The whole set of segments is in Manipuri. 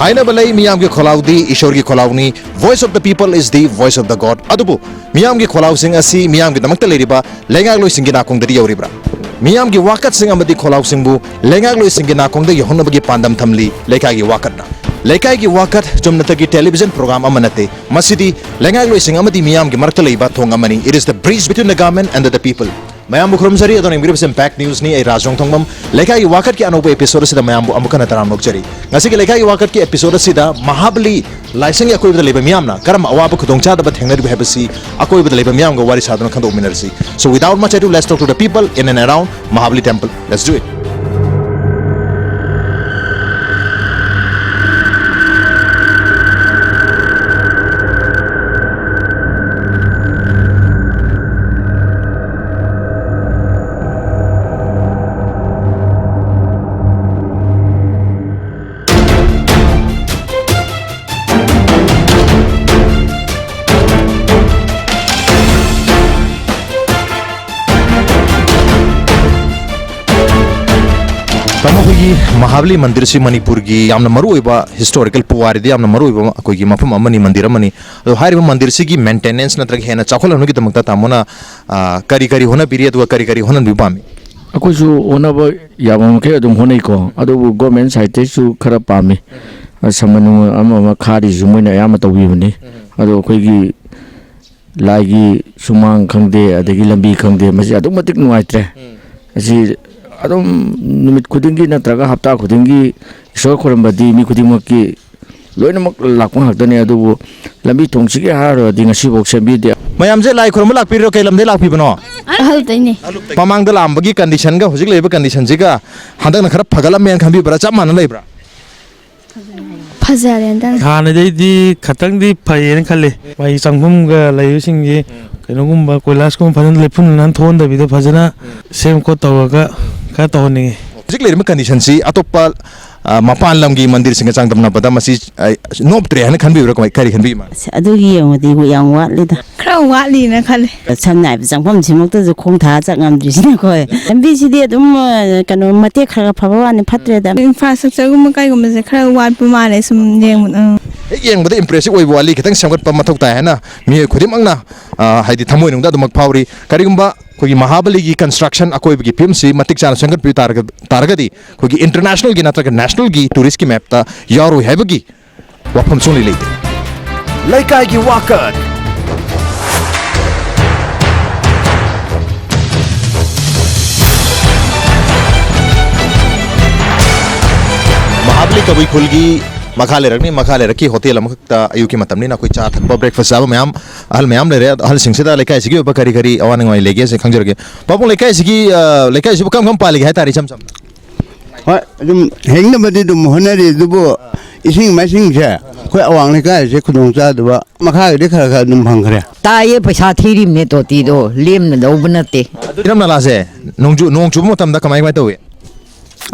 Haina balay miyam ki kholaw di ishor ki kholaw ni voice of the people is the voice of the God adubu miyam ki kholaw sing asi miyam ki damakta leiriba lengak loi singi nakong dari yauribra miyam ki wakat sing amadi kholaw singbu lengak loi singi nakong da yahonna bagi pandam thamli lekai ki wakat na lekai ki wakat jumnata ki television program amanate masidi lengak loi sing amadi miyam ki markta leiba thong amani it is the bridge between the government and the people Mayam bukhrum sari adon imgribs impact news ni ay rajong thongmam lekai wakat ki anobo episode sida mayam bu amukana taram lokjari ngasi ki lekai wakat ki episode sida mahabali laisang akoi bada leba miyam na karam awaba khudong cha da ba thengna ri habasi akoi bada leba miyam go wari sadon khando minersi so without much ado let's talk to the people in and around Mahabali temple let's do it Mahabali mandir si Manipur gi yamna maru iba historical puwari di yamna maru iba koi gi mafam amani mandir amani ado hari ba mandir si gi maintenance na trag hena chakol hanu gi tamakta tamona kari kari hona period wa kari kari hona bibami akoi su ona ba yamam ke adum honai ko ado government site su khara pami samanu ama khari ju moina yama tawi bani ado koi gi lai gi sumang khangde adagi lambi khangde masi adum matik nuaitre asi adum numit kudingi natraga hapta kudingi isor khorambadi mi kudimaki loinamak lakpang hakdani adu lambi thongsi ge haro dinga sibok sembi de mayam je lai khoram lakpi ro kai lamde lakpi bano hal taini pamang da lambagi condition ga hojik leba condition jiga handak na khara phagalam men khambi bra chap man leibra phajaren dan hana dei di khatang di phayen khale mai changhum ga layu sing ji kenogum ba koilas kum phajan lepun nan thon da bi da phajana sem ko tawaga ka tawni hojik leima condition si atopa mapan lamgi mandir singa changdam na bada masi nob tre han khanbi bra kai kari khanbi ma adu yengdi go yang watli da khra watli na khale samnai jangpham simok ta khong tha changam jisina khoi lambi si de dum kano mate khara phaba ni phatre da infrastructure gum kai gum se khra wat pu ma le sum yeng yeng bada impressive oi wali khitang samgat pa mathok ta hena mi khudim angna haidi thamoi nungda dumak phawri karigumba kogi Mahabali gi construction akoi gi film si matik chana sangat pi targadi kogi international gi natraga national gi tourist ki map ta yaru hebagi wapam suni leite laikai gi wakat Mahabali kabui khulgi makhale rakni hotel amakta ayuki matamni na koi cha thakba breakfast aba mayam ahal mayam le re ahal singsida lekai sigi ba kari kari awan ngai lege se khangjarge papung lekai sigi kam pali hai tari cham cham ha dum hengna badi dum honari dubo ising masing je koi awang lekai se khudong cha duba makha de khara dum phang khare ta ye paisa thirim ne to ti do lem na do banate ram na la se nongchu mo tam da kamai mai towe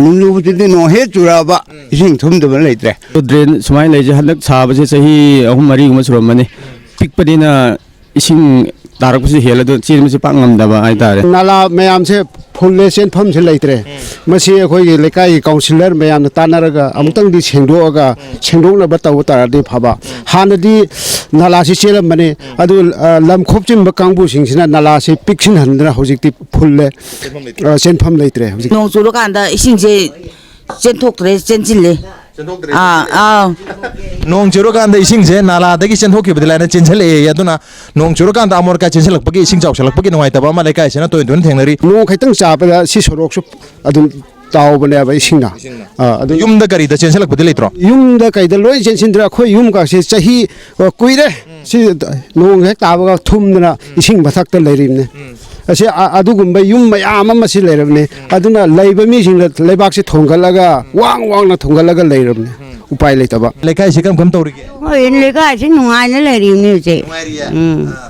nunglu budi no he churaba ising thum de ban leitre drain sumai leje hanak sab se sahi ahum mari guma suram mane pikpadina ising tarak se hela do chim se pangam da ba ai tare nala mayam se fulle sen pham se leitre masi khoi gi lekai councilor mayam na tanaraga amtang di sengdoga sengdong ba taw tar di phaba hanadi nala si chelam mane adu lam khopchin ba kangbu singsina nala se piksin handra hojikti fulle sen pham leitre nong churu kan da ising je chen thok tre chen chin le nong churu kan da ising je nala da gi chen thok ki bidla na chen chale ya duna nong churu kan da amor ka chen chalak pagi ising chau chalak pagi noi ta ba ma lekai se na toin don thengnari no khaitang cha ba si sorok su adun taw bane ba isingna adu yum da kari da chen chalak bidla itro yum da kai da loi chen sindra khoi yum ka se chahi kuire si nong hek ta ba thumna ising bathak ta leirimne asi adugumba yum mayam ama si leirabne aduna leiba mi sing leibak si thongalaga wang na thongalaga leirabne upai leitaba lekai se kam tori ge oi lekai si nungai na leirimne je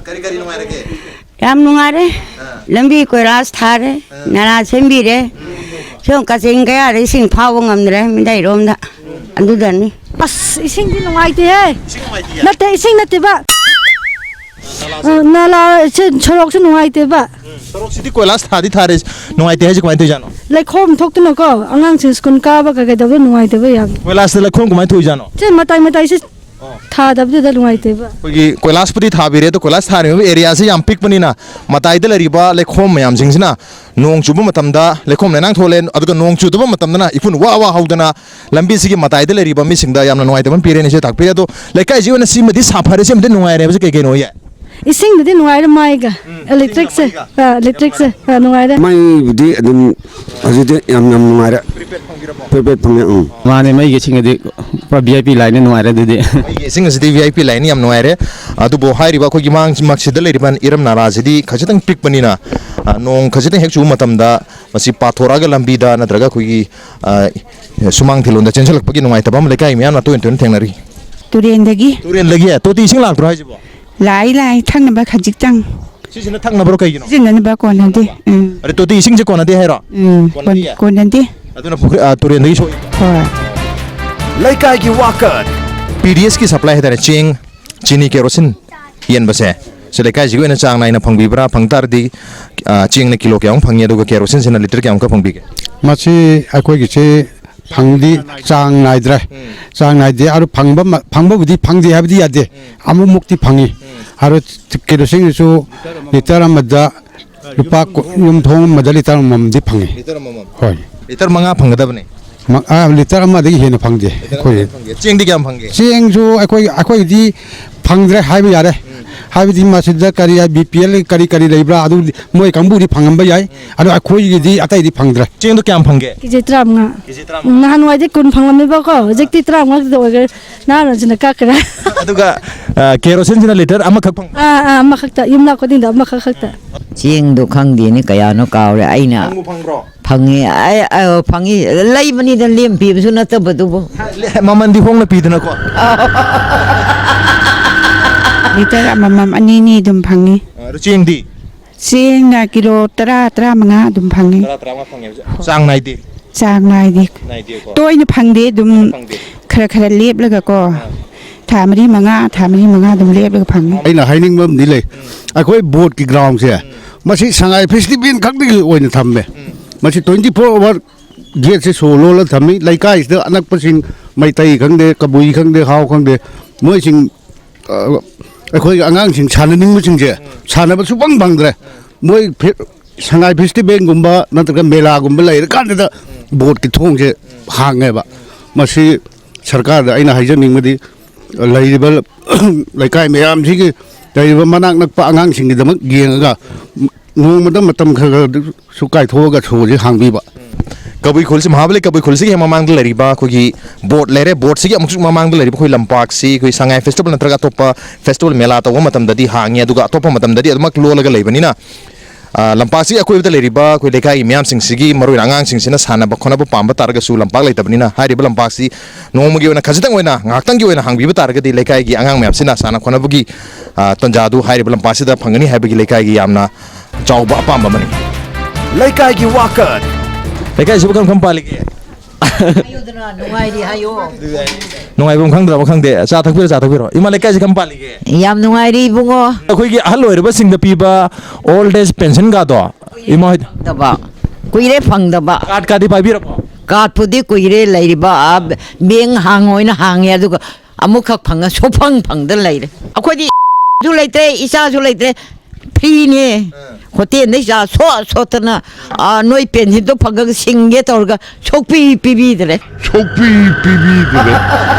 kari kari nungai rake ram nungai re lambi koi ras thare nara sembi re chong ka sing ga re sing phawang amre mi dai rom da andu dan ni bas ising di nungai te he nate ising nate ba ꯅꯥꯂꯥ ꯁꯣꯔꯣꯛꯁꯨ ꯅꯨꯡꯉꯥꯏꯇꯦꯕ ꯁꯣꯔꯣꯛꯁꯤꯗꯤ ꯀꯣꯏꯂꯥꯁ ꯊꯥꯗꯤ ꯊꯥꯔꯦ ꯅꯨꯡꯉꯥꯏꯇꯦ ꯍꯥꯏꯁꯦ ꯀꯃꯥꯏꯅ ꯇꯧꯖꯥꯅꯣ ꯂꯩꯈꯣꯝ ꯊꯣꯛꯇꯅꯀꯣ ꯑꯉꯥꯡꯁꯤꯡ ꯁ꯭ꯀꯨꯜ ꯀꯥꯕ ꯀꯩꯗꯧꯕ ꯅꯨꯡꯉꯥꯏꯇꯕ ꯌꯥꯝ ꯀꯣꯏꯂꯥꯁꯇ ꯂꯩꯈꯣꯝ ꯀꯃꯥꯏꯅ ꯊꯣꯛꯏꯖꯥꯅꯣ ꯁꯤ ꯃꯇꯥꯏꯁꯤ ꯊꯥꯗꯕꯗꯨꯗ ꯅꯨꯡꯉꯥꯏꯇꯦꯕ ꯑꯩꯈꯣꯏꯒꯤ ꯀꯣꯏꯂꯥꯁꯄꯨꯗꯤ ꯊꯥꯕꯤꯔꯦ ꯑꯗꯣ ꯀꯣꯏꯂꯥꯁ ꯊꯥꯔꯤꯕ ꯑꯦꯔꯤꯌꯥꯁꯤ ꯌꯥꯝ ꯄꯤꯛꯄꯅꯤꯅ ꯃꯇꯥꯏꯗ ꯂꯩꯔꯤꯕ ꯂꯩꯈꯣꯝ ꯃꯌꯥꯝꯁꯤꯡꯁꯤꯅ ꯅꯣꯡ ꯆꯨꯕ ꯃꯇꯝꯗ ꯂꯩꯈꯣꯝ ꯂꯩꯅꯥꯡ ꯊꯣꯛꯂꯦ ꯑꯗꯨꯒ ꯅꯣꯡ ꯆꯨꯗꯕ ꯃꯇꯝꯗꯅ ꯏꯐꯨꯟ ꯋꯥ ꯍꯧꯗꯅ ꯂꯝꯕꯤꯁꯤꯒꯤ ꯃꯇꯥꯏꯗ ꯂꯩꯔꯤꯕ ꯃꯤꯁꯤꯡꯗ ꯌꯥꯝꯅ ꯅꯨꯡꯉꯥꯏꯇꯕ ꯄꯤꯔꯦꯅ ꯏꯆꯦ ꯇꯥꯛꯄꯤꯔꯦ ꯑꯗꯣ ꯂꯩꯀꯥꯏꯁꯤ ꯑꯣꯏꯅ ꯁꯤꯃꯗꯤ ꯁꯥꯐꯔꯦ ꯁꯤꯃꯗꯤ ꯅꯨꯡꯉꯥꯏꯔꯦ ꯍꯥꯏꯕꯁꯤ ꯀꯩ ꯀꯩꯅꯣ ꯌꯥꯏ ꯏꯁꯤꯡꯗꯨꯗꯤ ꯅꯨꯡꯉꯥꯏꯔꯦ ꯃꯥꯏꯒ ꯏꯂꯦꯛꯇ꯭ꯔꯤꯛꯁꯦ ꯅꯨꯡꯉꯥꯏꯔꯦ ꯃꯩꯕꯨꯗꯤ ꯑꯗꯨꯝ ꯍꯧꯖꯤꯛꯇꯤ ꯌꯥꯝ ꯅꯨꯡꯉꯥꯏꯔꯦ ꯄ꯭ꯔꯤꯄꯦꯗ ꯐꯪꯉꯦ ꯃꯥꯅꯦ ꯃꯩꯒꯤ ꯏꯁꯤꯡꯗꯤ ꯄꯨꯔꯥ VIP ꯂꯥꯏꯟꯅ ꯅꯨꯡꯉꯥꯏꯔꯦ ꯑꯗꯨꯗꯤ ꯑꯩꯒꯤ ꯏꯁꯤꯡ ꯑꯁꯤꯗꯤ VIP ꯂꯥꯏꯟ ꯌꯥꯝ ꯅꯨꯡꯉꯥꯏꯔꯦ ꯑꯗꯨꯕꯨ ꯍꯥꯏꯔꯤꯕ ꯑꯩꯈꯣꯏꯒꯤ ꯃꯛꯁꯤꯗ ꯂꯩꯔꯤꯕ ꯏꯔꯝ ꯅꯂꯥꯁꯤꯗꯤ ꯈꯖꯤꯛꯇꯪ ꯄꯤꯛꯄꯅꯤꯅ ꯅꯣꯡ ꯈꯖꯤꯛꯇꯪ ꯍꯦꯛ ꯆꯨꯕ ꯃꯇꯝꯗ ꯃꯁꯤ ꯄꯥꯊꯣꯔꯛꯑꯒ ꯂꯝꯕꯤꯗ ꯅꯠꯇ꯭ꯔꯒ ꯑꯩꯈꯣꯏꯒꯤ ꯁꯨꯃꯥꯡ ꯊꯤꯂꯣꯟꯗ ꯆꯦꯟꯁꯤꯜꯂꯛꯄꯒꯤ ꯅꯨꯡꯉꯥꯏꯇꯕ ꯑꯃ ꯂꯩꯀꯥꯏ ꯃꯌꯥꯝꯅ ꯇꯣꯏꯅ ꯊꯦꯡꯅꯔꯤ ꯇꯨꯔꯦꯟꯗꯒꯤ ꯇꯣꯇꯤ ꯏꯁꯤꯡ ꯂꯥꯛꯇ꯭ꯔꯣ ꯍꯥꯏꯁꯤꯕꯣ ꯂꯥꯛꯏ ꯊꯛꯅꯕ ꯈꯖꯤꯛꯇꯪ ꯁꯤꯁꯤꯅ ꯊꯛꯅꯕ꯭ꯔꯣ ꯀꯩꯒꯤꯅꯣ ꯁꯤꯖꯤꯟꯅꯅꯕ ꯀꯣꯟꯅꯗꯦ ꯑꯗ ꯇꯣꯇꯤ ꯏꯁꯤꯡꯁꯦ ꯀꯣꯟꯅꯗꯦ ꯍꯥꯏꯔꯣ ꯀꯣꯟꯅꯗꯦ ꯑꯗꯨꯅ ꯇꯨꯔꯦꯟꯗꯒꯤ ꯁꯣꯛꯏ ꯍꯣꯏ ꯂꯩꯀꯥꯏꯒꯤ ꯋꯥꯀꯠ PDSꯀꯤ ꯁꯄ꯭ꯂꯥꯏ ꯍꯥꯏꯇꯥꯔꯦ ꯆꯦꯡ ꯆꯤꯅꯤ ꯀꯦꯔꯣꯁꯤꯟ ꯌꯦꯟꯕꯁꯦ ꯁꯤ ꯂꯩꯀꯥꯏꯁꯤꯒꯤ ꯑꯣꯏꯅ ꯆꯥꯡ ꯅꯥꯏꯅ ꯐꯪꯕꯤꯕ꯭ꯔꯥ ꯐꯪ ꯇꯥꯔꯗꯤ ꯆꯦꯡꯅ ꯀꯤꯂꯣ ꯀꯌꯥꯃꯨꯛ ꯐꯪꯉꯤ ꯑꯗꯨꯒ ꯀꯦꯔꯣꯁꯤꯟꯁꯤꯅ ꯂꯤꯇꯔ ꯀꯌꯥꯃꯨꯛꯀ ꯐꯪꯕꯤꯒꯦ ꯃꯁꯤ ꯑꯩꯈꯣꯏꯒꯤꯁꯤ ꯐꯪꯗꯤ ꯆꯥꯡ ꯅꯥꯏꯗ꯭ꯔꯦ ꯆꯥꯡ ꯅꯥꯏꯗꯦ ꯑꯗꯨ ꯐꯪꯕꯕꯨꯗꯤ ꯐꯪꯗꯦ ꯍꯥꯏꯕꯗꯤ ꯌꯥꯗꯦ ꯑꯃꯨꯛꯃꯨꯛꯇꯤ ꯐꯪꯉꯤ ꯑꯗꯨ ꯀꯦꯔꯣꯁꯤꯟꯁꯨ ꯂꯤꯇꯔ ꯑꯃꯗ ꯂꯨꯄꯥ ꯌꯨꯝꯊꯣꯡ ꯑꯃꯗ ꯂꯤꯇꯔ ꯑꯃꯃꯝꯗꯤ ꯐꯪꯉꯤ ꯍꯣꯏ ꯂꯤꯇꯔ 5 ꯐꯪꯒꯗꯕꯅꯤ ꯂꯤꯇꯔ ꯑꯃꯗꯒꯤ ꯍꯦꯟꯅ ꯐꯪꯗꯦ ꯑꯩꯈꯣꯏ ꯆꯦꯡꯗꯤ ꯀꯌꯥꯝ ꯐꯪꯒꯦ ꯆꯦꯡꯁꯨ ꯑꯩꯈꯣꯏꯒꯤꯗꯤ ꯐꯪꯗ꯭ꯔꯦ ꯍꯥꯏꯕ ꯌꯥꯔꯦ ꯍꯥꯏꯕꯗꯤ ꯃꯁꯤꯗ ꯀꯔꯤ BPL ꯀꯔꯤ ꯂꯩꯕ꯭ꯔꯥ ꯑꯗꯨ ꯃꯣꯏ ꯀꯥꯡꯕꯨꯗꯤ ꯐꯪꯉꯝꯕ ꯌꯥꯏ ꯑꯗꯣ ꯑꯩꯈꯣꯏꯒꯤꯗꯤ ꯑꯇꯩꯗꯤ ꯐꯪꯗ꯭ꯔꯦ ꯆꯦꯡꯗꯣ ꯀꯌꯥꯝ ꯐꯪꯒꯦ ꯀꯦꯖꯤ 15 ꯅꯍꯥꯟꯋꯥꯏꯗꯤ 10 ꯐꯪꯂꯝꯃꯦꯕꯀꯣ ꯍꯧꯖꯤꯛꯇꯤ 15ꯈꯛꯇ ꯑꯣꯏꯈ꯭ꯔꯦ ꯅꯍꯥꯟꯁꯤꯅ ꯀꯛꯈ꯭ꯔꯦ ꯑꯗꯨꯒ ꯀꯦꯔꯣꯁꯤꯟꯁꯤꯅ ꯂꯤꯇꯔ ꯑꯃꯈꯛ ꯑꯃꯈꯛꯇ ꯌꯨꯝꯅꯥꯛ ꯈꯨꯗꯤꯡꯗ ꯑꯃꯈꯛꯇ ꯆꯦꯡꯗꯣ ꯈꯪꯗꯦꯅꯦ ꯀꯌꯥꯅꯣ ꯀꯥꯎꯔꯦ ꯑꯩꯅ ꯐꯪꯕ꯭ꯔꯣ ꯐꯪꯉꯤ ꯐꯪꯉꯤ ꯂꯩꯕꯅꯤꯗ ꯂꯦꯝ ꯄꯤꯕꯁꯨ ꯅꯠꯇꯕꯗꯨꯕꯨ ꯃꯃꯟꯗꯤ ꯍꯣꯡꯅ ꯄꯤꯗꯅꯀꯣ ꯂꯤꯇꯔ ꯑꯃꯃꯝ ꯑꯅꯤ ꯑꯗꯨꯝ ꯐꯪꯉꯤ ꯆꯦꯡꯗꯤ ꯆꯦꯡꯅ ꯀꯤꯂꯣ 10-15 ꯑꯗꯨꯝ ꯐꯪꯉꯤ 10-15 ꯐꯪꯉꯦ ꯆꯥꯡ ꯅꯥꯏꯗꯦ ꯆꯥꯡ ꯅꯥꯏꯗꯦ ꯇꯣꯏꯅ ꯐꯪꯗꯦ ꯑꯗꯨꯝ ꯈꯔ ꯂꯦꯞꯂꯒꯀꯣ ꯊꯥ 3-5 ꯑꯗꯨꯝ ꯂꯦꯞꯂꯒ ꯐꯪꯉꯤ ꯑꯩꯅ ꯍꯥꯏꯅꯤꯡꯕ ꯑꯃꯗꯤ ꯂꯩ ꯑꯩꯈꯣꯏ ꯕꯣꯠꯀꯤ ꯒ꯭ꯔꯥꯎꯟꯁꯦ ꯃꯁꯤ ꯁꯉꯥꯏ ꯐꯦꯁꯇꯤꯚꯦꯜ ꯈꯛꯇꯒꯤ ꯑꯣꯏꯅ ꯊꯝꯃꯦ ꯃꯁꯤ 24 ꯑꯋꯥꯔ ꯒꯦꯠꯁꯦ ꯁꯣ ꯂꯣꯜꯂ ꯊꯝꯃꯤ ꯂꯩꯀꯥꯏꯁꯤꯗ ꯑꯅꯛꯄꯁꯤꯡ ꯃꯩꯇꯩ ꯈꯪꯗꯦ ꯀꯕꯨꯏ ꯈꯪꯗꯦ ꯍꯥꯎ ꯈꯪꯗꯦ ꯃꯣꯏꯁꯤꯡ ꯑꯩꯈꯣꯏꯒꯤ ꯑꯉꯥꯡꯁꯤꯡ ꯁꯥꯟꯅꯅꯤꯡꯕꯁꯤꯡꯁꯦ ꯁꯥꯟꯅꯕ ꯁꯨꯐꯪ ꯐꯪꯗ꯭ꯔꯦ ꯃꯣꯏ ꯁꯉꯥꯏ ꯐꯦꯁꯇꯤꯚꯦꯜꯒꯨꯝꯕ ꯅꯠꯇ꯭ꯔꯒ ꯃꯦꯂꯥꯒꯨꯝꯕ ꯂꯩꯔꯀꯥꯟꯗꯨꯗ ꯕꯣꯠꯀꯤ ꯊꯣꯡꯁꯦ ꯍꯥꯡꯉꯦꯕ ꯃꯁꯤ ꯁꯔꯀꯥꯔꯗ ꯑꯩꯅ ꯍꯥꯏꯖꯅꯤꯡꯕꯗꯤ ꯂꯩꯔꯤꯕ ꯂꯩꯀꯥꯏ ꯃꯌꯥꯝꯁꯤꯒꯤ ꯂꯩꯔꯤꯕ ꯃꯅꯥꯛ ꯅꯛꯄ ꯑꯉꯥꯡꯁꯤꯡꯒꯤꯗꯃꯛ ꯌꯦꯡꯉꯒ ꯅꯣꯡꯃꯗ ꯃꯇꯝ ꯈꯔꯁꯨ ꯀꯥꯏꯊꯣꯛꯑꯒ ꯁꯣꯁꯦ ꯍꯥꯡꯕꯤꯕ ꯀꯕꯨꯏ ꯈꯨꯜꯁꯤ ꯃꯍꯥꯕꯂꯤ ꯀꯕꯨꯏ ꯈꯨꯜꯁꯤꯒꯤ ꯍꯦꯛ ꯃꯃꯥꯡꯗ ꯂꯩꯔꯤꯕ ꯑꯩꯈꯣꯏꯒꯤ ꯕꯣꯠ ꯂꯩꯔꯦ ꯕꯣꯠꯁꯤꯒꯤ ꯑꯃꯨꯛꯁꯨ ꯃꯃꯥꯡꯗ ꯂꯩꯔꯤꯕ ꯑꯩꯈꯣꯏ ꯂꯝꯄꯥꯛꯁꯤ ꯑꯩꯈꯣꯏ ꯁꯉꯥꯏ ꯐꯦꯁꯇꯤꯚꯦꯜ ꯅꯠꯇ꯭ꯔꯒ ꯑꯇꯣꯞꯄ ꯐꯦꯁꯇꯤꯚꯦꯜ ꯃꯦꯂꯥ ꯇꯧꯕ ꯃꯇꯝꯗꯗꯤ ꯍꯥꯡꯉꯤ ꯑꯗꯨꯒ ꯑꯇꯣꯞꯄ ꯃꯇꯝꯗꯗꯤ ꯑꯗꯨꯃꯛ ꯂꯣꯜꯂꯒ ꯂꯩꯕꯅꯤꯅ ꯂꯝꯄꯥꯛꯁꯤꯒꯤ ꯑꯀꯣꯏꯕꯗ ꯂꯩꯔꯤꯕ ꯑꯩꯈꯣꯏ ꯂꯩꯀꯥꯏꯒꯤ ꯃꯤꯌꯥꯝꯁꯤꯡꯁꯤꯒꯤ ꯃꯔꯨꯑꯣꯏꯅ ꯑꯉꯥꯡꯁꯤꯡꯁꯤꯅ ꯁꯥꯟꯅꯕ ꯈꯣꯠꯅꯕ ꯄꯥꯝꯕ ꯇꯥꯔꯒꯁꯨ ꯂꯝꯄꯥꯛ ꯂꯩꯇꯕꯅꯤ나 ꯍꯥꯏꯔꯤꯕ ꯂꯝꯄꯥꯛꯁꯤ ꯅꯣꯡꯃꯒꯤ ꯑꯣꯏꯅ ꯈꯖꯤꯛꯇꯪ ꯑꯣꯏꯅ ꯉꯥꯏꯍꯥꯛꯇꯪꯒꯤ ꯑꯣꯏꯅ ꯍꯥꯡꯕꯤꯕ ꯇꯥꯔꯒꯗꯤ ꯂꯩꯀꯥꯏꯒꯤ ꯑꯉꯥꯡ ꯃꯌꯥꯝꯁꯤꯅ ꯁꯥꯟꯅ ꯈꯣꯠꯅꯕꯒꯤ ꯇꯟꯖꯥꯗꯨ ꯍꯥꯏꯔꯤꯕ ꯂꯝꯄꯥꯛꯁꯤꯗ ꯐꯪꯒꯅꯤ ꯍꯥꯏꯕꯒꯤ ꯂꯩꯀꯥꯏꯒꯤ ꯌꯥꯝꯅ ꯆꯥꯎꯕ ꯑꯄꯥꯝꯕ ꯑꯃꯅꯤ ꯂꯩꯀꯥꯏꯒꯤ ꯋꯥꯀꯠ ꯂꯩꯀꯥꯏꯁꯤꯕꯨ ꯀꯔꯝ ꯄꯥꯜꯂꯤꯒꯦ ꯅꯨꯡꯉꯥꯏꯔꯤ ꯍꯥꯏꯌꯣ ꯅꯨꯡꯉꯥꯏꯕꯝ ꯈꯪꯗ꯭ꯔꯕ ꯈꯪꯗꯦ ꯆꯥ ꯊꯛꯄꯤꯔꯣ ꯏꯃꯥ ꯂꯩꯀꯥꯏꯁꯤ ꯀꯔꯝ ꯄꯥꯜꯂꯤꯒꯦ ꯌꯥꯝ ꯅꯨꯡꯉꯥꯏꯔꯤ ꯏꯕꯨꯡꯉꯣ ꯑꯩꯈꯣꯏꯒꯤ ꯑꯍꯜ ꯑꯣꯏꯔꯕꯁꯤꯡꯗ ꯄꯤꯕ ꯑꯣꯜꯗ ꯑꯦꯖ ꯄꯦꯟꯁꯟꯒꯗꯣ ꯏꯃꯥ ꯍꯣꯏ ꯐꯪꯗꯕ ꯀꯨꯏꯔꯦ ꯐꯪꯗꯕ ꯀꯥꯔꯗ ꯄꯥꯏꯕꯤꯔꯕꯣ ꯀꯥꯔꯗꯄꯨꯗꯤ ꯀꯨꯏꯔꯦ ꯂꯩꯔꯤꯕ ꯕꯦꯡ ꯍꯥꯡꯉꯣꯏꯅ ꯍꯥꯡꯉꯦ ꯑꯗꯨꯒ ꯑꯃꯨꯛꯈꯛ ꯐꯪꯉ ꯁꯨꯐꯪꯗ ꯂꯩꯔꯦ ꯑꯩꯈꯣꯏꯗꯤ ꯁꯨ ꯂꯩꯇ꯭ꯔꯦ ꯏꯆꯥꯁꯨ ꯂꯩꯇ꯭ꯔꯦ ꯐ꯭ꯔꯤꯅꯦ ꯍꯣꯇꯦꯜꯗ ꯏꯆꯥ ꯁꯣꯠꯇꯅ ꯅꯣꯏ ꯄꯦꯟꯁꯤꯟꯗꯣ ꯐꯪꯉꯒ ꯁꯤꯡꯒꯦ ꯇꯧꯔꯒ ꯄꯤꯕꯤꯗ꯭ꯔꯦ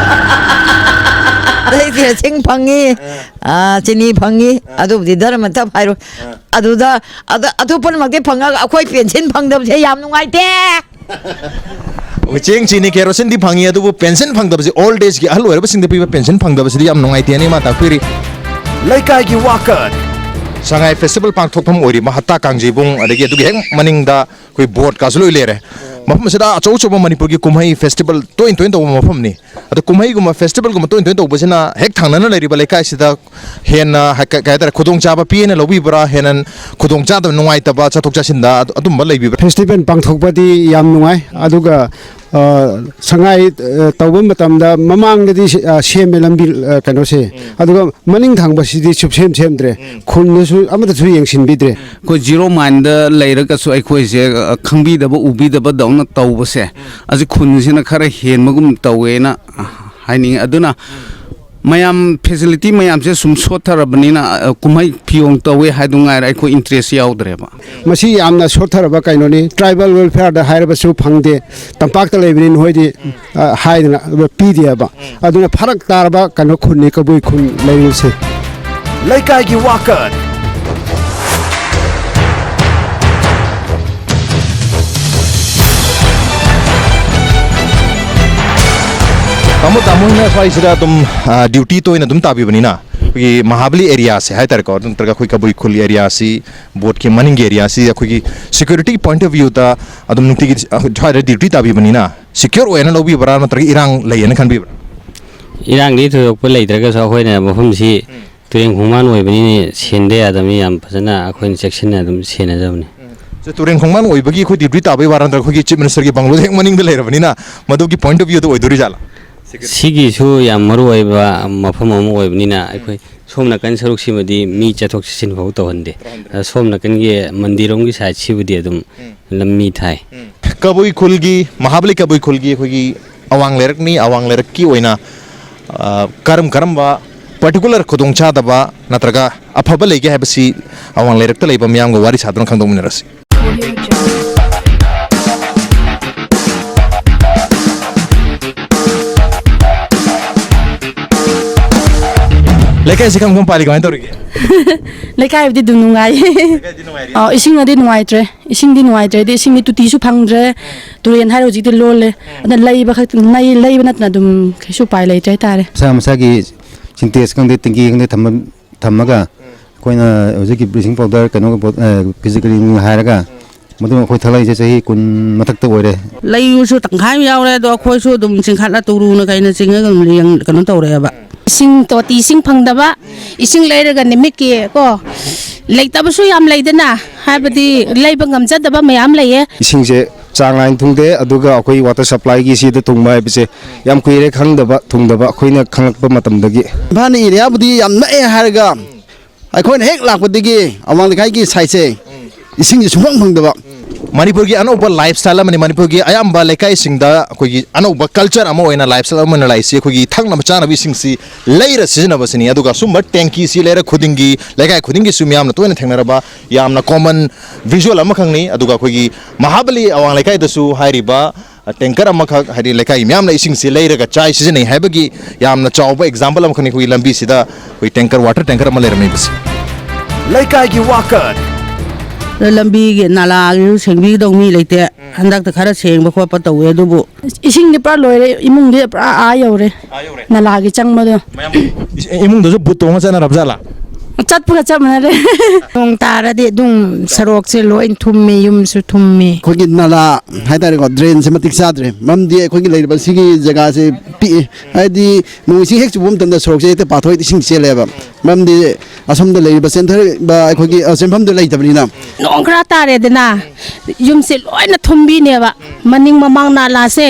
ꯁꯤꯡ ꯐꯪꯉꯤ ꯆꯤꯅꯤ ꯐꯪꯉꯤ ꯑꯗꯨꯕꯨꯗꯤ ꯙꯔꯃꯇ ꯍꯥꯏꯔꯣ ꯑꯗꯨꯗ ꯑꯇꯣꯞꯄꯃꯛꯇꯤ ꯐꯪꯉꯒ ꯑꯩꯈꯣꯏ ꯄꯦꯟꯁꯤꯟ ꯐꯪꯗꯕꯁꯦ ꯌꯥꯝ ꯅꯨꯡꯉꯥꯏꯇꯦ ꯆꯦꯡ ꯆꯤꯅꯤ ꯀꯦꯔꯣꯁꯤꯟꯗꯤ ꯐꯪꯉꯤ ꯑꯗꯨꯕꯨ ꯄꯦꯟꯁꯟ ꯐꯪꯗꯕꯁꯤ ꯑꯣꯜꯗ ꯑꯦꯖꯒꯤ ꯑꯍꯜ ꯑꯣꯏꯔꯕꯁꯤꯡꯗ ꯄꯤꯕ ꯄꯦꯟꯁꯟ ꯐꯪꯗꯕꯁꯤꯗꯤ ꯌꯥꯝ ꯅꯨꯡꯉꯥꯏꯇꯦꯅ ꯃꯥ ꯇꯥꯛꯄꯤꯔꯤ ꯂꯩꯀꯥꯏꯒꯤ ꯋꯥꯀꯠ ꯁꯉꯥꯏ ꯐꯦꯁꯇꯤꯚꯦꯜ ꯄꯥꯡꯊꯣꯛꯐꯝ ꯑꯣꯏꯔꯤꯕ ꯍꯠꯇꯥ ꯀꯥꯡꯖꯩꯕꯨꯡ ꯑꯗꯒꯤ ꯑꯗꯨꯒꯤ ꯍꯦꯛ ꯃꯅꯤꯡꯗ ꯑꯩꯈꯣꯏ ꯕꯣꯠꯀꯥꯁꯨ ꯂꯣꯏ ꯂꯩꯔꯦ ꯃꯐꯝ ꯑꯁꯤꯗ ꯑꯆꯧ ꯑꯆꯧꯕ ꯃꯅꯤꯄꯨꯔꯒꯤ ꯀꯨꯝꯍꯩ ꯐꯦꯁꯇꯤꯚꯦꯜ ꯇꯣꯏꯅ ꯇꯧꯕ ꯃꯐꯝꯅꯤ ꯑꯗꯣ ꯀꯨꯝꯍꯩꯒꯨꯝꯕ ꯐꯦꯁꯇꯤꯚꯦꯜꯒꯨꯝꯕ ꯇꯣꯏꯅ ꯇꯧꯕꯁꯤꯅ ꯍꯦꯛ ꯊꯪꯅꯅ ꯂꯩꯔꯤꯕ ꯂꯩꯀꯥꯏꯁꯤꯗ ꯍꯦꯟꯅ ꯀꯩ ꯍꯥꯏꯇꯥꯔꯦ ꯈꯨꯗꯣꯡꯆꯥꯕ ꯄꯤꯅ ꯂꯧꯕꯤꯕ꯭ꯔꯥ ꯍꯦꯟꯅ ꯈꯨꯗꯣꯡꯆꯥꯗꯕ ꯅꯨꯡꯉꯥꯏꯇꯕ ꯆꯠꯊꯣꯛ ꯆꯠꯁꯤꯟꯗ ꯑꯗꯨꯝꯕ ꯂꯩꯕꯤꯕ꯭ꯔꯥ ꯐꯦꯁꯇꯤꯚꯦꯜ ꯄꯥꯡꯊꯣꯛꯄꯗꯤ ꯌꯥꯝ ꯅꯨꯡꯉꯥꯏ ꯑꯗꯨꯒ ꯁꯉꯥꯏ ꯇꯧꯕ ꯃꯇꯝꯗ ꯃꯃꯥꯡꯗꯗꯤ ꯁꯦꯝꯃꯦ ꯂꯝꯕꯤ ꯀꯩꯅꯣꯁꯦ ꯑꯗꯨꯒ ꯃꯅꯤꯡ ꯊꯪꯕꯁꯤꯗꯤ ꯁꯨꯞꯁꯦꯝ ꯁꯦꯝꯗ꯭ꯔꯦ ꯈꯨꯟꯅꯁꯨ ꯑꯃꯗꯁꯨ ꯌꯦꯡꯁꯤꯟꯕꯤꯗ꯭ꯔꯦ ꯑꯩꯈꯣꯏ ꯖꯤꯔꯣ ꯃꯥꯏꯟꯗ ꯂꯩꯔꯒꯁꯨ ꯑꯩꯈꯣꯏꯁꯦ ꯈꯪꯕꯤꯗꯕ ꯎꯕꯤꯗꯕꯗꯧꯅ ꯇꯧꯕꯁꯦ ꯑꯁꯤ ꯈꯨꯟꯁꯤꯅ ꯈꯔ ꯍꯦꯟꯕꯒꯨꯝ ꯇꯧꯋꯦꯅ ꯍꯥꯏꯅꯤꯡꯉꯤ ꯑꯗꯨꯅ ꯃꯌꯥꯝ ꯐꯦꯁꯤꯂꯤꯇꯤ ꯃꯌꯥꯝꯁꯦ ꯁꯨꯝ ꯁꯣꯠꯊꯔꯕꯅꯤꯅ ꯀꯨꯝꯍꯩ ꯐꯤꯌꯣꯡ ꯇꯧꯋꯦ ꯍꯥꯏꯗꯨ ꯉꯥꯏꯔꯦ ꯑꯩꯈꯣꯏ ꯏꯟꯇꯔꯦꯁ ꯌꯥꯎꯗ꯭ꯔꯦꯕ ꯃꯁꯤ ꯌꯥꯝꯅ ꯁꯣꯠꯊꯔꯕ ꯀꯩꯅꯣꯅꯤ ꯇ꯭ꯔꯥꯏꯕꯦꯜ ꯋꯦꯜꯐꯤꯌꯔꯗ ꯍꯥꯏꯔꯕꯁꯨ ꯐꯪꯗꯦ ꯇꯝꯄꯥꯛꯇ ꯂꯩꯕꯅꯤ ꯅꯣꯏꯗꯤ ꯍꯥꯏꯗꯅ ꯄꯤꯗꯦꯕ ꯑꯗꯨꯅ ꯐꯔꯛ ꯇꯥꯔꯕ ꯀꯩꯅꯣ ꯈꯨꯟꯅꯤ ꯀꯕꯨꯏ ꯈꯨꯟ ꯂꯩꯔꯤꯁꯦ ꯂꯩꯀꯥꯏꯒꯤ ꯋꯥꯀꯠ तामोना स्वाइसदा तुम ड्यूटी तो इन तुम ताबी बनी ना कि महाबली एरिया से है तरह का तरह कोई कबूई खुल एरिया सी बोट के मनिंग एरिया सी या कोई सिक्योरिटी पॉइंट ऑफ व्यू ता अदम नुक्ति की जो ड्यूटी ताबी बनी ना सिक्योर हुए ना लोग भी बराबर मतलब इरांग ले ये ना खान भी इरांग दी तो ऊपर ले इधर का सौ कोई ना बहुत सी तो ये घुमान हुए बनी ने सेंडे आदमी हम पसंद कोई सेक्शन ने आदम सेना जाऊँ जो तुरंत घुमान हुए बगी कोई ड्यूटी ताबी बराबर कोई चीफ मिनिस्टर की बंगलो देख मनिंग ले रहा बनी ना मधु की पॉइंट ऑफ व्यू तो वही दूरी जाला सिगीसु याम मरु ओइबा मफम अमु ओइबनिना अखोय सोम नकन सरुक सिमदी मी चथोक सिन फाउ तहनदे सोम नकन गे मंदिरों की साइड सिबदी अदुम लम्मी थाय कबुई खुलगी महाबली कबुई खुलगी अखोगी अवांग लेरक की ओइना करम बा पर्टिकुलर खुदोंचा दबा नत्रगा अफबा लेगे हैबसी अवांग लेरक त लेबा मियाम गो वारी साधन खंगदोमनरसी लेकिन सिकम कम पाली कमाई तो रही लेकिन अभी तो नुंगाई इसिंग अभी नुआइत्रे इसिंग दी नुआइत्रे दे इसिंग दी तुतीसु फंगद्रे तुरेन हारो जिते लोले अदन लाइबा खत लाइबा नतना दुम कैसु पाइ लेत्रे तारे मसा की सिंटेक्स कंदे टंकी कंदे थमगा कोइना हौजिकि ब्लीचिंग पाउडर कनो फिजिकली हायरगा मदु कोइ थलाई जे सही कुन मथक तो ओरे ꯂꯩꯁꯨ ꯇꯪꯈꯥꯏ ꯌꯥꯎꯔꯦ ꯑꯗꯣ ꯑꯩꯈꯣꯏꯁꯨ ꯑꯗꯨꯝ ꯆꯤꯡꯈꯠꯂ ꯇꯨꯔꯨꯅ ꯀꯩꯅ ꯆꯤꯡꯉꯒ ꯀꯩꯅꯣ ꯇꯧꯔꯦꯕ इसिंग तोती इसिंग फंगदबा इसिंग लेरगा निमिकी को लेतबसु याम लेदना हाबदी लेबा ngамजदबा मयाम लेये इसिंग से चांग लाइन थुंगदे अदुगा अखोई वाटर सप्लाई की सीद थुंगबा बिसे याम कुइरे खंगदबा थुंगदबा अखोइना खंगलकबा मतमदगी भानी एरिया बुदी याम नए हारगा अखोइन हेक लाकबदगी अवांग लेखाई की साइसे इसिंग सुफंग फंगदबा मणिपुर की अनौब लाइफस्टाइल मणिपुर की अयाब लेकाई अखोई अनौब कल्चर लाइफस्टाइल लाइसी अखोई थंगनब चानबीसी लेर सिजनबसनी अदुगा सुम टैंकी सी लेर खुदिंगी लेकाई खुदिंगी सु मियामना तोयना थेंगनरबा यामना कॉमन विजुअल अमा खंगनी अदुगा अखोई महाबली अवांग लेकाई दसु हाइरिबा टैंकर अमखक हाइरि लेकाई मियामना इसिंग सी लेरगा चाय सिजनै हाइबगी यामना चावबा एग्जांपल अमा खंगनी अखोई लंबी सिदा अखोई टैंकर वाटर टैंकर अमा लेरमै बसी लेकाई की वाकर लंबी नाला सेंबीदौ मी लेते हंदक खरा सेंब खोप तौवे अदुबु इसिंग दि पुरा लोरे इमुंग दि पुरा आ यौरे नालागी चंगमदो इमुंग दसु बुतोंगा चना रबजाला चट पुरा चप मने नोंग तारादि दुं सरोक से लोइन थुम्मी युमसु थुम्मी खोगी नाला हाइतारे को ड्रेन से मतिक साद्रे ममदि खोगी लेबा सिगी जगह से पि हाइदि नोइसि हेक चुबुम तंदा सरोक से ते पाथोइ इसिंग चेलेबा ममदि असम द लेबा सेंटर बा खोगी सेंफम द लेतबनिना नोंग खरा तारे देना युमसे लोइना थुम्बी नेबा मनिंग ममांग नाला से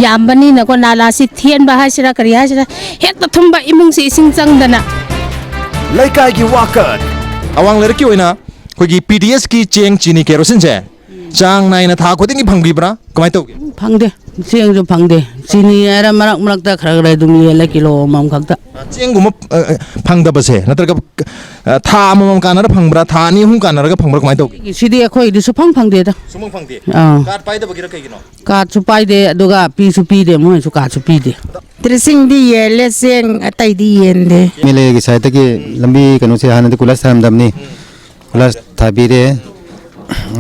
यामबनी नको नाला से थियन बा हासिरा करि हासिरा हेक त थुम्बा इमुंग से इसिंग चंगदना लेकाई की वाकर अवांग लेरकी ओइना कोई पीडीएस की चेंग चीनी केरोसिन से चांग नाइना था खुदिंगी फंगबिब्रा कमाय तौगे फंगदे चेंग जो फंगदे चीनी एरा मरक मरकता खरा खरा दुम येला किलो मम खक्ता चेंग गुम फंगदबसे नत्रगा था मम कानर फंगब्रा था नि हुम कानरगा फंगब्रा कमाय तौगे सिदी अखोई दिसु फंगदे दा सुमंग फंगदे कार्ड पाइदबगिरा कइगिनो कार्ड सु पाइदे अदुगा पीसु पीदे मोय सु कार्ड सु पीदे त्रिसिंग दी येले सेंग अतै दी येंदे मिले की साइड की लंबी कनो से हाने कुलास थाम दमनी कुलास थाबीरे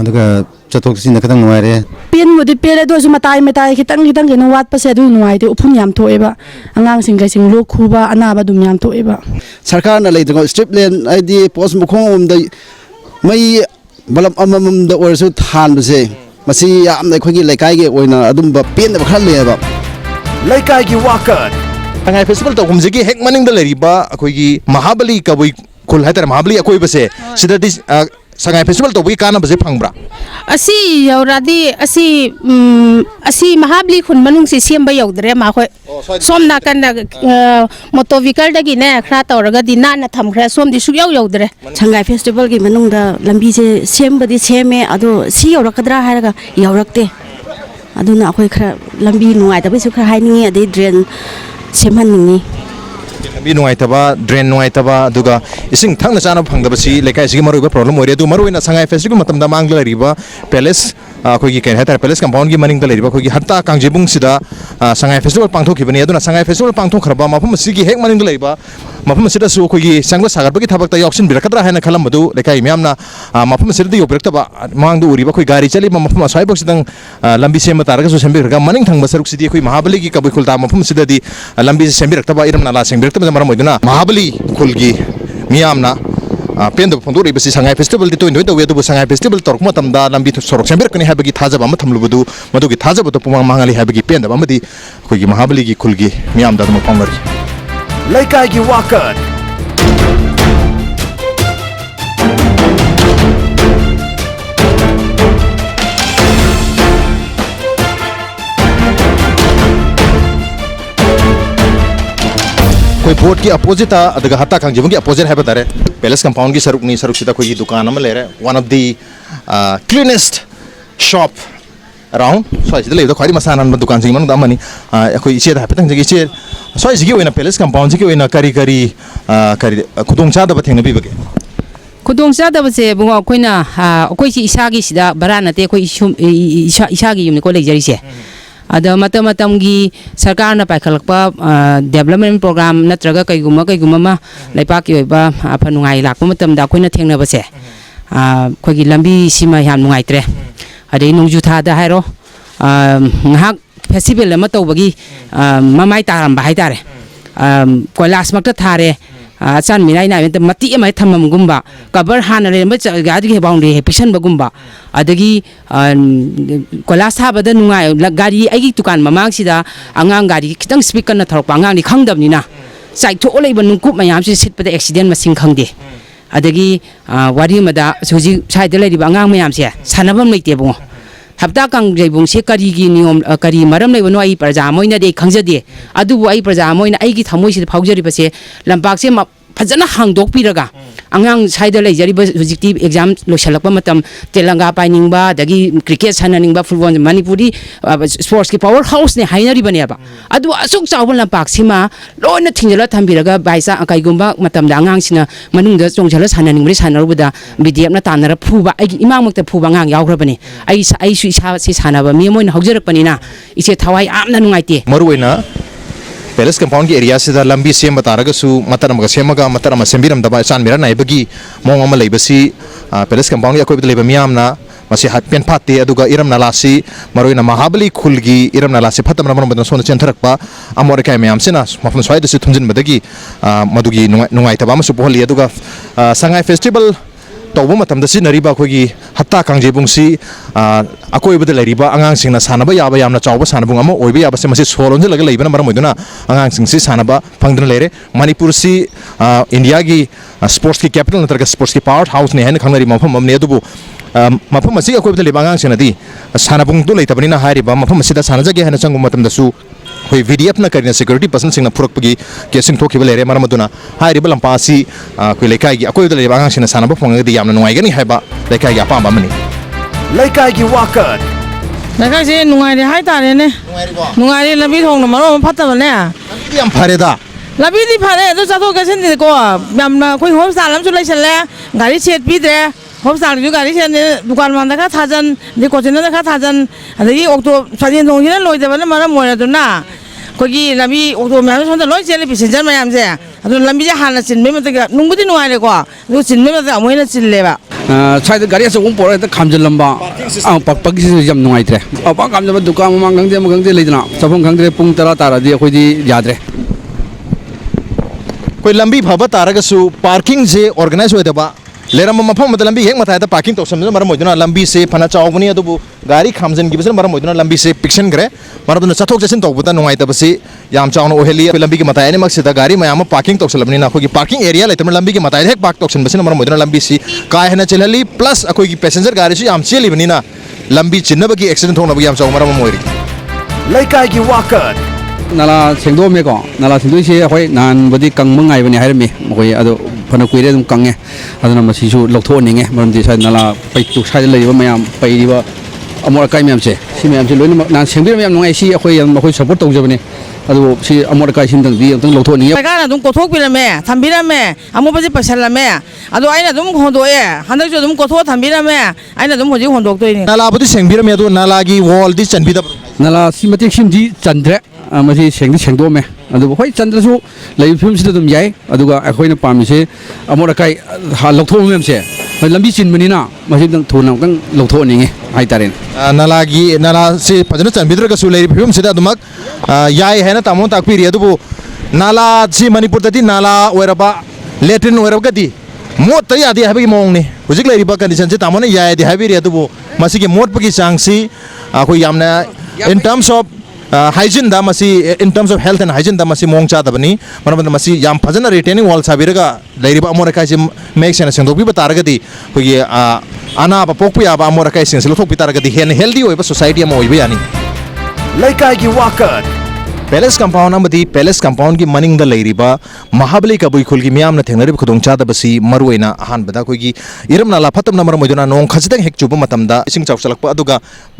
अदुगा चतोक सिन खतंग नुआरे पेन मुदि पेले दोसु मताई खितंग खितंग केनो वाट पसे दु नुआइ दे उफुन याम थोएबा अंगांग सिंग गसिंग लो खुबा अनाबा दुम याम थोएबा सरकार ना लेदगो स्ट्रिप लेन आइदि पोस्ट मुखों उम द मई बलम अमम द ओरसु थान बसे मसी याम न खोगी लेकाई के ओइना अदुम ब पेन द खल लेबा लेकाई की वाकर तंगाई फेस्टिवल तो हमजे की हेक मनिंग द लेरिबा अखोई महाबली कबुई खुल है तर महाबली अकोई बसे सिदा sangai festival to bui kana baje phangbra asi yauradi asi mahabli khun manung si siam ba yaudre ma khoi som na kan motor vehicle dagi ne khra tawraga di na na tham khra som di su yaudre sangai festival gi manung da lambi se sembadi seme ado si yaurakadra hairaga yaurakte aduna akhoi khra lambi nuai da bisu khra haini ade drain semhanni lambi nuai taba drain nuai taba duga ising thangna chana phangda basi lekai sigi maru ba problem ore du maru ina sangai festival matam da mangla riba palace akhoi gi ken hatar palace compound gi maning da riba akhoi gi hatta kangjibung sida sangai festival pangthok khibani aduna sangai festival pangthok khraba mafum sigi hek maning da riba mafum sida su akhoi gi sangla sagar bagi thabak ta yoksin birakadra haina khalam madu lekai miamna mafum sida di yobrak taba mang du uriba akhoi gari chali mafum asai bok sidang lambi sem taraga su sembi raga maning thang basaruk sidi akhoi mahabali gi kabui khulta mafum sida di lambi sembi rakta ba iram nala sembi rakta maram moiduna mahabali khulgi miamna pen da phondori basi sangai festival di toin da we du sangai festival tork matam da lambi sorok sember kani habagi thaja ba matham lubudu madugi thaja ba to pumang mangali habagi pen da bamadi khoi gi mahabali gi khulgi miam da mo pangari laikai gi wakat koi board ki opposite adaga hatta kangjibung ki opposite hai batare palace compound ki saruk ni saruk sida koi ki dukan am le re one of the cleanest shop around so is the khari masana man dukan sing man da mani koi iche da patang jagi iche so is gi oina palace compound ji ki oina kari khudong cha da batheng na bi bage khudong cha da base bungo koina koi si isagi sida barana te koi isagi yum ko leijari se ada matam gi sarkar na paikhalakpa development program natraga kaiguma ma laipa ki oiba aphanungai lakpa matam da koina thengna base khoi gi lambi sima yam nungai tre adei nungju tha da hairo ngahak festival ama tawbagi mamai taram ba haitare koilas makta thare chan minai na ente mati amai thamam gumba cover hana le ma gadi he boundary he pisan bagumba adagi kolas ha bada nungai gari agi tukan mamang sida angang gari kitang speaker na thorpa angang ni khangdabni na sai tho leiba nungkup mayam si sit pada accident masing khangde adagi wari mada soji sai de leiba angang mayam se sanabam leite bungo hapta kang jaibung se kari gi niom kari maram leiba no ai praja moina de khangjade adubu ai praja moina ai gi thamoi si phaujari base lampak se fajana hangdok piraga angang saida leijari hujikti exam losalakpa matam telanga painingba dagi cricket sananingba football manipuri sports ki power house ne hainari bane ba adu asuk chawbal lampak sima loina thinjala thambiraga baisa akaigumba matam da angang sina manung da chongjala sananingri sanarubuda bdf na tanara phuba ai imang makta phuba ngang yawgrabane ai su isa si sanaba mi moina hawjarakpani na ise thawai amna nungaite maruina palace compound ki area sida lambi sem bataraga su mataram ga semaga mataram sembiram da ba chan mira nai bagi mong ama leibasi palace compound ya koi bidle miam na masi hat pen phatte aduga iram nalasi maroina mahabali khulgi iram nalasi phatam ramam badna sona chentherakpa amore kai miam sina mafum swai da si thumjin badagi madugi nungai taba masu pohli aduga sangai festival tawba matam da sinariba khogi hatta kangjebung si akoi bada leriba angang singna sanaba yaba yamna chawba sanabung ama oibe yaba se masi solonje laga leibana maram moiduna angang sing si sanaba phangdna lere manipur si india gi sports ki capital natraga sports ki power house ne hen khangnari mafam amne adubu mafam asi akoi bada lebangang sinadi sanabung du leitabani na hairiba mafam asi da sanajage hena changum matam da su hoi VDF na karina security person singna phurakpagi casing thokhiba lere maram aduna hairiba lampa asi koi lekai gi akoi bada lebangang sina sanaba phangadi yamna nuai gani haiba lekai gi apamba mani laikai gi wakat laikai se nungai de hai tare ne nungai de lambi thong no maro phatta ne lambi am phare da lambi di phare do cha tho ka sen de ko yamna koi hom sa lam chu lai sen le gari set pi de hom sa ju gari sen dukan man da ka thajan de ko chen da ka thajan adagi okto sajin thong hina loi de ba maram moi na du na ko gi lambi okto ma son da loi se le pi sen jan mayam se adu lambi ja hana sin me ma da nungbu di nungai le ko du sin me ma da moi na sin le ba side गाड़ी से उन पोरे खामजल लंबा पग से जम नुआइत्रे अब खामजब दुकान ममांग गंगे लेदना चफम खंगरे पुंग तरा तारादी अखोइदी यादरे कोई लंबी भबा तारगसु पार्किंग जे ऑर्गेनाइज होदबा लेरम मफम मत लंबी हेक मथाय दा पार्किंग तौसम मरम मोइदुना लंबी से फना चावबनी अदुबु गाड़ी खामजन गिबसन मरम मोइदुना लंबी से पिक्सन ग्रे मरदुना चथोक जसिन तौबता नुंगाइ तबसी याम चावनो ओहेली लंबी के मथाय ने मक्सिदा गाड़ी मयाम पार्किंग तौसलबनी ना खोगी पार्किंग एरिया लेतम लंबी के मथाय हेक पार्क तौसन बसिन मरम मोइदुना लंबी सी काय हेना चलहली प्लस अखोगी पैसेंजर गाड़ी से याम चेलिबनी ना लंबी चिन्नबगी एक्सीडेंट होनबु याम चाव मरम मोइरी ꯂꯩꯀꯥꯏꯒꯤ ꯋꯥꯀꯠ नाला सेंदोमेको नाला सेंदोइसे अखोय नानबदी कंगमंगाइबनी हाइरमी मखोय अदो फना कुइरे दुम कंगे अदना मसिसु लौथोनिंगे मरमदि साइ नाला पैतु साइ लैबा मयाम पैरिबा अमोर काइ मयामसे सि मयामसे लोइन नान सेंबिर मयाम नंगाइ सि अखोय मखोय सपोर्ट तौजबनी अदो सि अमोर काइ सिंदंदि अंतंग लौथोनिंगे सरकारना दुम कोथोकबिरमे थांबिरमे अमुबजे पैसलमे अदो आइना दुम होंदोए हंदकसु दुम कोथो थांबिरमे आइना दुम होजि होंदोक्तोइनि नाला बुदी सेंबिरमे अदो नालागी वॉल दि चनबिदा नाला सिमते सिमदि चंद्रे मसी सेंदि सेंदोमे अदो होय चंद्रसु लैब फिल्मसिदा दुम याय अदुगा अखोयना पामिसे अमोर काइ लौथोमेमसे लंबी चिनबनिना मसी दंग थोना दंग लौथोनिंगे हाइतारेन नालागी नाला से फजन चनबिद्रगसु लैब फिल्मसिदा दुमक याय हैना तामो ताकपिरि अदुबु नाला से मणिपुर ददि नाला ओरबा लेट्रिन ओरबगदि मोट तरी आदि हाबी मोंगनी हुजिक लैरिबा कंडीशन से तामोने याय दि हाबी रि अदुबु मसिगे मोटपगी चांगसी अखोय यामना इन टर्म्स ऑफ हाइजीन दा मसी in terms of health and hygiene दा मसी मोंग चादबनी मरमद मसी याम फजना रिटेनिंग वॉल साबिरगा लैरिबा अमोर काइसे मेक सेना सेंदोबी बतारगदी होगी आना पोकपु याबा अमोर काइसे सेलथोक बितारगदी हेन हेल्दी ओइबा सोसाइटी अम ओइबा यानी ꯂꯩꯀꯥꯏꯒꯤ ꯋꯥꯀꯠ पैलेस कंपाउंड अमदी पैलेस कंपाउंड की मनिंग द लैरिबा महाबली कबुइखुल की मियाम न थेंगनरिब खुदोंग चादबसी मरुइना अहानबदा कोगी इरम नाला फतम नंबर मोइदुना नोंग खजिदंग हेक चुबा मतमदा इसिंग चावसलकपा अदुगा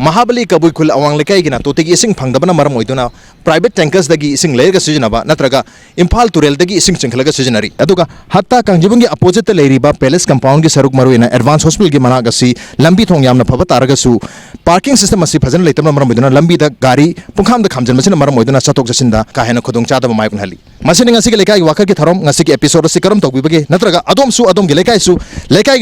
महाबली कबुइखुल अवांग लेकाई गिना तोतेगी इसिंग फंगदबना मरम मोइदुना प्राइवेट टैंकर्स दगी इसिंग लेरगा सिजनबा नत्रगा इंफाल तुरेल दगी इसिंग चिंखलगा सिजनरी अदुगा हत्ता कांगजिबुंगी अपोजिट लैरिबा पैलेस कंपाउंड की सरुक मरुइना एडवांस हॉस्पिटल की मनागसी लंबी थोंग यामना फबा तारगसु पार्किंग सिस्टम असी फजन लेतम मरम मोइदुना लंबी द गाड़ी पुंखाम द खामजन मसिना मरम मोइदुना चतोक जसिंदा काहेना खुदोंग चादब माइकुन हली मसिनी ngasi gi lekai wakar ki thorom ngasi gi episode si karam tawbibage natraga adom gi lekai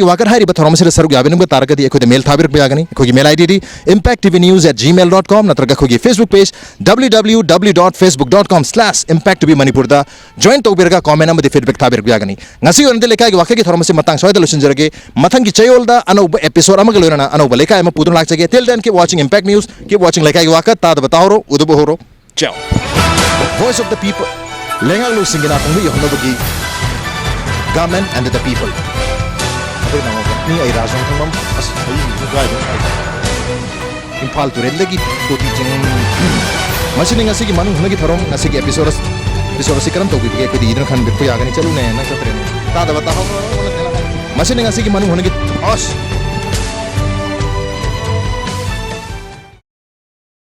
gi wakar hairi ba thorom sira sarug yabinum ga taragadi ekode mail thabir bi agani khogi mail id impacttvnews@gmail.com natraga khogi facebook page www.facebook.com/impacttvmanipur da join tawbirga comment amadi feedback thabir bi agani ngasi onde lekai gi wakar ki thorom si matang soida lusin jarage mathang gi chayol da anoba episode amaga loirana anoba lekai ama pudun lakchage till then keep watching impact news keep watching lekai gi wakar ta da batawro udubo horo ciao voice of the people lenga lu singina kung yu hono bagi government and the people ni ai razon thumam as hoi ni gai impal tu red lagi to teaching machine ngasi gi manu hunagi thorom ngasi gi episode sikaram to gi ko di idan khan bi ko ya gani chalu ne na chatre ta da bata ho machine ngasi gi manu hunagi os